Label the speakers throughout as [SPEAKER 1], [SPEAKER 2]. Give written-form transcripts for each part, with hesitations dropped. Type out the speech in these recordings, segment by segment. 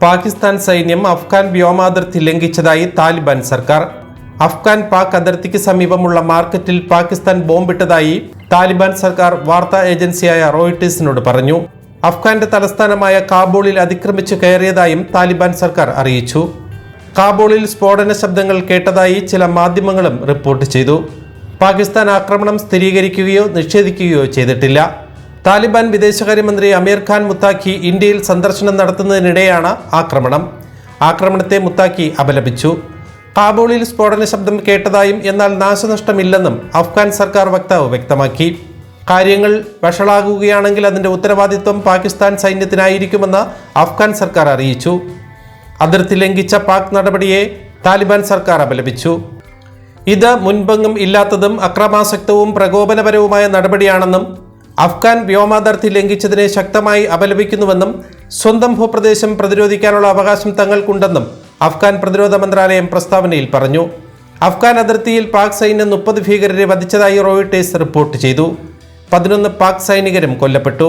[SPEAKER 1] പാകിസ്ഥാൻ സൈന്യം അഫ്ഗാൻ വ്യോമാതിർത്തി ലംഘിച്ചതായി താലിബാൻ സർക്കാർ. അഫ്ഗാൻ പാക് അതിർത്തിക്ക് സമീപമുള്ള മാർക്കറ്റിൽ പാകിസ്ഥാൻ ബോംബിട്ടതായി താലിബാൻ സർക്കാർ വാർത്താ ഏജൻസിയായ റോയിട്ടേഴ്സിനോട് പറഞ്ഞു. അഫ്ഗാന്റെ തലസ്ഥാനമായ കാബൂളിൽ അതിക്രമിച്ചു കയറിയതായും താലിബാൻ സർക്കാർ അറിയിച്ചു. കാബൂളിൽ സ്ഫോടന ശബ്ദങ്ങൾ കേട്ടതായി ചില മാധ്യമങ്ങളും റിപ്പോർട്ട് ചെയ്തു. പാകിസ്ഥാൻ ആക്രമണം സ്ഥിരീകരിക്കുകയോ നിഷേധിക്കുകയോ ചെയ്തിട്ടില്ല. താലിബാൻ വിദേശകാര്യമന്ത്രി അമീർ ഖാൻ മുത്താഖി ഇന്ത്യയിൽ സന്ദർശനം നടത്തുന്നതിനിടെയാണ് ആക്രമണത്തെ മുത്താഖി അപലപിച്ചു. കാബൂളിൽ സ്ഫോടന ശബ്ദം കേട്ടതായും എന്നാൽ നാശനഷ്ടമില്ലെന്നും അഫ്ഗാൻ സർക്കാർ വക്താവ് വ്യക്തമാക്കി. കാര്യങ്ങൾ വഷളാകുകയാണെങ്കിൽ അതിന്റെ ഉത്തരവാദിത്വം പാകിസ്ഥാൻ സൈന്യത്തിനായിരിക്കുമെന്ന് അഫ്ഗാൻ സർക്കാർ അറിയിച്ചു. അതിർത്തി ലംഘിച്ച പാക് നടപടിയെ താലിബാൻ സർക്കാർ അപലപിച്ചു. ഇത് മുൻപെങ്ങും ഇല്ലാത്തതും അക്രമാസക്തവും പ്രകോപനപരവുമായ നടപടിയാണെന്നും അഫ്ഗാൻ വ്യോമാതിർത്തി ലംഘിച്ചതിനെ ശക്തമായി അപലപിക്കുന്നുവെന്നും സ്വന്തം ഭൂപ്രദേശം പ്രതിരോധിക്കാനുള്ള അവകാശം തങ്ങൾക്കുണ്ടെന്നും അഫ്ഗാൻ പ്രതിരോധ മന്ത്രാലയം പ്രസ്താവനയിൽ പറഞ്ഞു. അഫ്ഗാൻ അതിർത്തിയിൽ പാക് സൈന്യം 30 ഭീകരരെ വധിച്ചതായി റോയിട്ടേഴ്സ് റിപ്പോർട്ട് ചെയ്തു. 11 പാക് സൈനികരും കൊല്ലപ്പെട്ടു.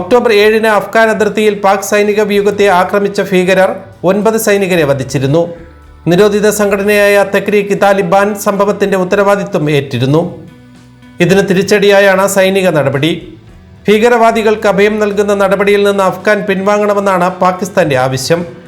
[SPEAKER 1] ഒക്ടോബർ 7-ന് അഫ്ഗാൻ അതിർത്തിയിൽ പാക് സൈനിക വ്യൂഹത്തെ ആക്രമിച്ച ഭീകരർ 9 സൈനികരെ വധിച്ചിരുന്നു. നിരോധിത സംഘടനയായ തെഹ്രീക്ക് താലിബാൻ സംഭവത്തിന്റെ ഉത്തരവാദിത്വം ഏറ്റിരുന്നു. ഇതിന് തിരിച്ചടിയായാണ് സൈനിക നടപടി. ഭീകരവാദികൾക്ക് അഭയം നൽകുന്ന നടപടിയിൽ നിന്ന് അഫ്ഗാൻ പിൻവാങ്ങണമെന്നാണ് പാകിസ്ഥാന്റെ ആവശ്യം.